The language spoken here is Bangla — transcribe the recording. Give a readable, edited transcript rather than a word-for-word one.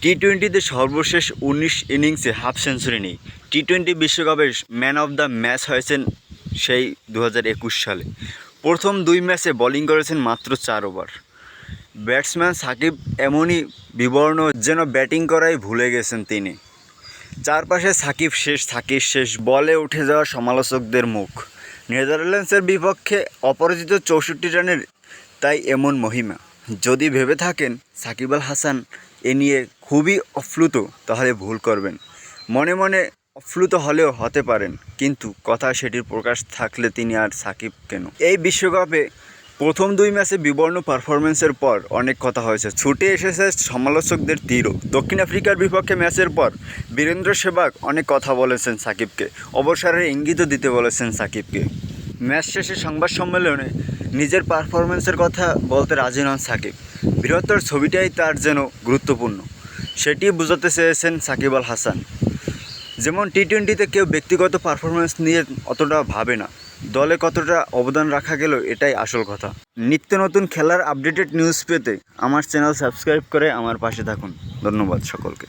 টি-20তে সর্বশেষ ১৯ ইনিংসে হাফ সেঞ্চুরি নেই। টি-20 বিশ্বকাপের ম্যান অব দ্য ম্যাচ হয়েছেন সেই ২০২১ সালে। প্রথম ২ ম্যাচে বোলিং করেছেন মাত্র ৪ ওভার। ব্যাটসম্যান সাকিব এমনই বিবর্ণ যেন ব্যাটিং করাই ভুলে গেছেন তিনি। চারপাশে সাকিব শেষ বলে উঠে যাওয়া সমালোচকদের মুখ। নেদারল্যান্ডসের বিপক্ষে অপরাজিত ৬৪ রানের তাই এমন মহিমা। যদি ভেবে থাকেন সাকিব আল হাসান এ নিয়ে খুবই আপ্লুত, তাহলে ভুল করবেন। মনে মনে আপ্লুত হলেও হতে পারেন, কিন্তু কথা সেটির প্রকাশ থাকলে তিনি আর সাকিব কেন। এই বিশ্বকাপে প্রথম ২ ম্যাচে বিবর্ণ পারফরমেন্সের পর অনেক কথা হয়েছে, ছুটে এসেছে সমালোচকদের তীরও। দক্ষিণ আফ্রিকার বিপক্ষে ম্যাচের পর বীরেন্দ্র সেহবাগ অনেক কথা বলেছেন সাকিবকে, অবসরের ইঙ্গিতও দিতে বলেছেন সাকিবকে। ম্যাচ শেষে সংবাদ সম্মেলনে নিজের পারফরমেন্সের কথা বলতে রাজি নন সাকিব। বৃহত্তর ছবিটাই তার যেন গুরুত্বপূর্ণ, সেটি বোঝাতে চেয়েছেন সাকিব আল হাসান। যেমন টি-20তে কেউ ব্যক্তিগত পারফরমেন্স নিয়ে অতটা ভাবে না, দলে কতটা অবদান রাখা গেল এটাই আসল কথা। নিত্য নতুন খেলার আপডেটেড নিউজ পেতে আমার চ্যানেল সাবস্ক্রাইব করে আমার পাশে থাকুন। ধন্যবাদ সকলকে।